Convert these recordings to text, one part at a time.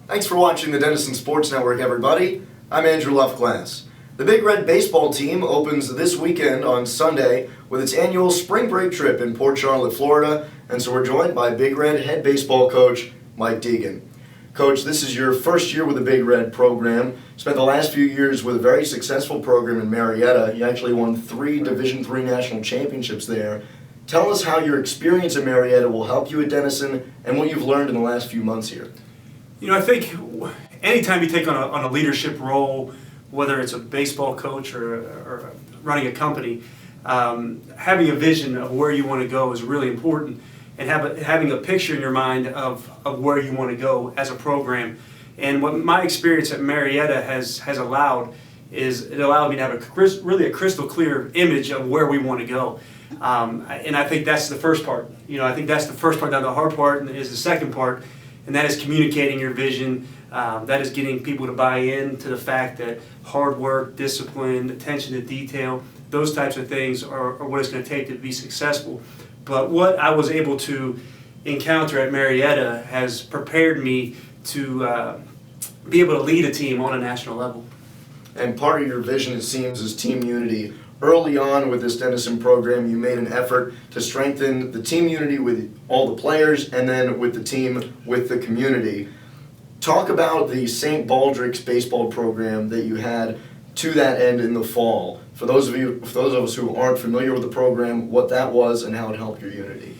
Thanks for watching the Denison Sports Network, everybody. I'm Andrew Luftglass. The Big Red baseball team opens this weekend on Sunday with its annual spring break trip in Port Charlotte, Florida, and so we're joined by Big Red head baseball coach Mike Deegan. Coach, this is your first year with the Big Red program. Spent the last few years with a very successful program in Marietta. You actually won 3 Division III national championships there. Tell us how your experience in Marietta will help you at Denison and what you've learned in the last few months here. You know, I think anytime you take on a leadership role, whether it's a baseball coach or running a company, having a vision of where you want to go is really important, and having a picture in your mind of where you want to go as a program. And what my experience at Marietta has allowed is it allowed me to have a crystal clear image of where we want to go. And I think that's the first part. You know, I think that's the first part. Now the hard part is the second part, and that is communicating your vision. That is getting people to buy in to the fact that hard work, discipline, attention to detail, those types of things are what it's going to take to be successful. But what I was able to encounter at Marietta has prepared me to be able to lead a team on a national level. And part of your vision, it seems, is team unity. Early on with this Denison program, you made an effort to strengthen the team unity with all the players and then with the team, with the community. Talk about the St. Baldrick's baseball program that you had to that end in the fall. For those of us who aren't familiar with the program, what that was and how it helped your unity.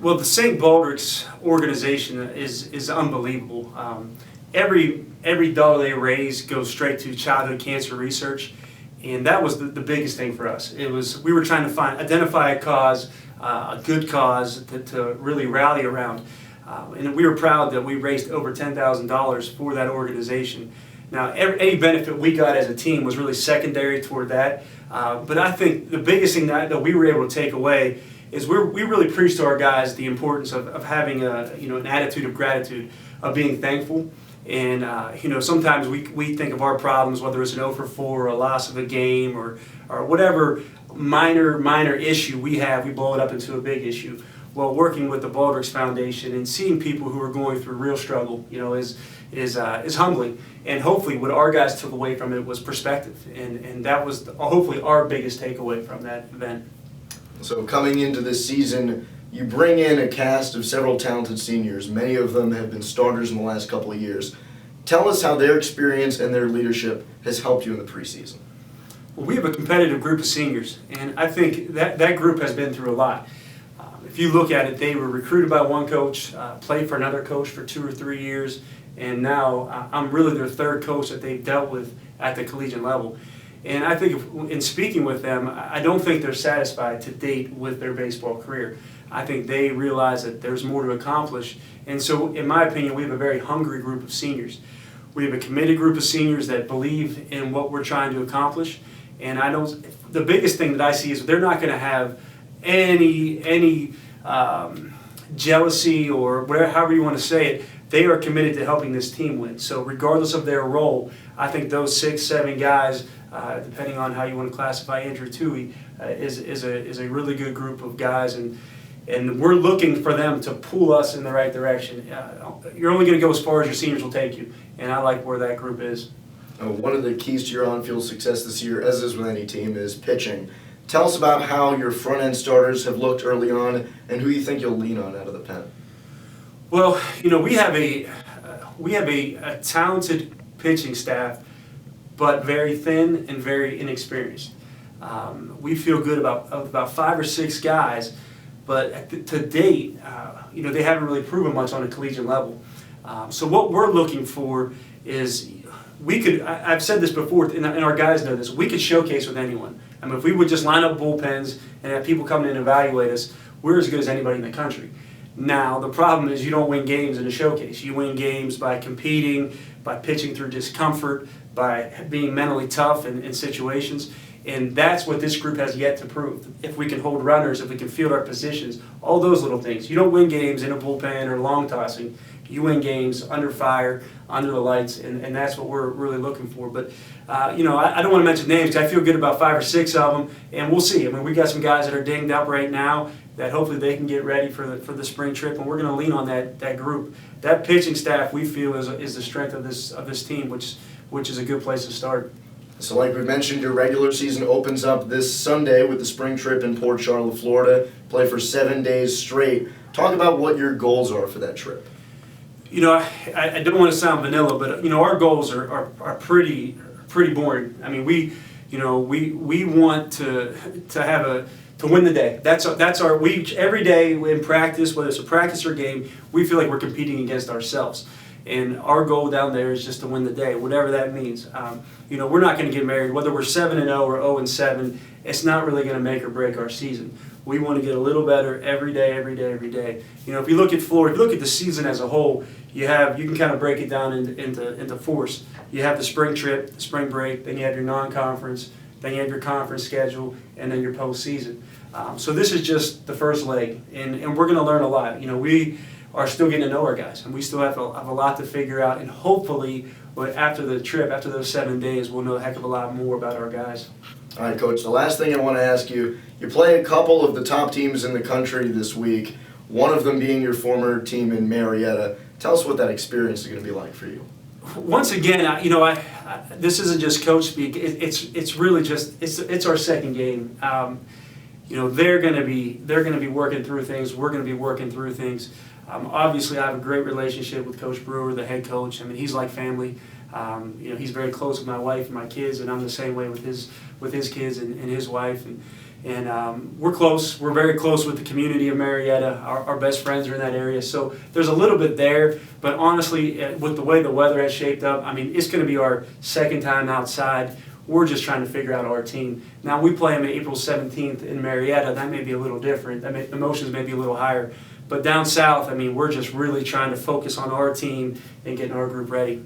Well, the St. Baldrick's organization is unbelievable. Every dollar they raise goes straight to childhood cancer research, and that was the biggest thing for us. We were trying to identify a cause, a good cause to really rally around, and we were proud that we raised over $10,000 for that organization. Now, any benefit we got as a team was really secondary toward that, but I think the biggest thing that we were able to take away is we really preached to our guys the importance of having an attitude of gratitude, of being thankful. And sometimes we think of our problems, whether it's an 0 for 4 or a loss of a game or whatever minor issue we have, we blow it up into a big issue. Well, working with the Baldrick's Foundation and seeing people who are going through real struggle, is humbling. And hopefully, what our guys took away from it was perspective, and that was hopefully our biggest takeaway from that event. So coming into this season, you bring in a cast of several talented seniors. Many of them have been starters in the last couple of years. Tell us how their experience and their leadership has helped you in the preseason. Well, we have a competitive group of seniors, and I think that group has been through a lot. If you look at it, they were recruited by one coach, played for another coach for 2 or 3 years, and now I'm really their third coach that they've dealt with at the collegiate level. And I think in speaking with them, I don't think they're satisfied to date with their baseball career. I think they realize that there's more to accomplish. And so, in my opinion, we have a very hungry group of seniors. We have a committed group of seniors that believe in what we're trying to accomplish. And the biggest thing that I see is they're not going to have any jealousy or whatever, however you want to say it. They are committed to helping this team win. So regardless of their role, I think those 6, 7 guys, depending on how you want to classify Andrew Toohey, is a really good group of guys, and we're looking for them to pull us in the right direction. You're only going to go as far as your seniors will take you, and I like where that group is. One of the keys to your on-field success this year, as is with any team, is pitching. Tell us about how your front-end starters have looked early on and who you think you'll lean on out of the pen. Well, we have a talented pitching staff, but very thin and very inexperienced. We feel good about 5 or 6 guys, but to date, they haven't really proven much on a collegiate level. So what we're looking for is I've said this before, and our guys know this, we could showcase with anyone. I mean, if we would just line up bullpens and have people come in and evaluate us, we're as good as anybody in the country. Now, the problem is you don't win games in a showcase. You win games by competing, by pitching through discomfort, by being mentally tough in situations. And that's what this group has yet to prove. If we can hold runners, if we can field our positions, all those little things. You don't win games in a bullpen or long tossing. You win games under fire, under the lights, and that's what we're really looking for. But, I don't want to mention names because I feel good about 5 or 6 of them, and we'll see. I mean, we got some guys that are dinged up right now that hopefully they can get ready for the spring trip, and we're going to lean on that group. That pitching staff we feel is the strength of this team, which is a good place to start. So like we mentioned, your regular season opens up this Sunday with the spring trip in Port Charlotte, Florida. Play for 7 days straight. Talk about what your goals are for that trip. You know, I don't want to sound vanilla, but you know, our goals are pretty boring. I mean, we want to win the day. That's our every day in practice, whether it's a practice or game, we feel like we're competing against ourselves. And our goal down there is just to win the day, whatever that means. You know, we're not going to get married. Whether we're 7-0 or 0-7, it's not really going to make or break our season. We want to get a little better every day, every day, every day. You know, if you look at Florida, if you look at the season as a whole, you can kind of break it down into fours. You have the spring trip, the spring break, then you have your non-conference, then you have your conference schedule, and then your postseason. So this is just the first leg, and we're going to learn a lot. You know, we are still getting to know our guys, and we still have a lot to figure out, and hopefully after the trip, after those 7 days, we'll know a heck of a lot more about our guys. All right, Coach, the last thing I want to ask you, you play a couple of the top teams in the country this week, one of them being your former team in Marietta. Tell us what that experience is going to be like for you. Once again, this isn't just coach speak. It's really just it's our second game. You know, they're going to be working through things. We're going to be working through things. Obviously, I have a great relationship with Coach Brewer, the head coach. I mean, he's like family. You know, he's very close with my wife and my kids, and I'm the same way with his kids and his wife. And we're close. We're very close with the community of Marietta. Our best friends are in that area. So there's a little bit there. But honestly, with the way the weather has shaped up, I mean, it's going to be our second time outside. We're just trying to figure out our team. Now, we play them April 17th in Marietta. That may be a little different. The emotions may be a little higher. But down south, I mean, we're just really trying to focus on our team and getting our group ready.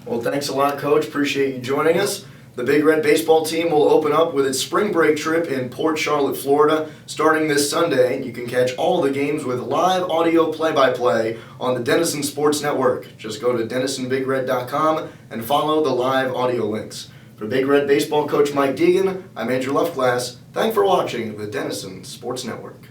Well, thanks a lot, Coach. Appreciate you joining us. The Big Red baseball team will open up with its spring break trip in Port Charlotte, Florida, starting this Sunday. You can catch all the games with live audio play-by-play on the Denison Sports Network. Just go to DenisonBigRed.com and follow the live audio links. For Big Red baseball coach Mike Deegan, I'm Andrew Luftglass. Thanks for watching the Denison Sports Network.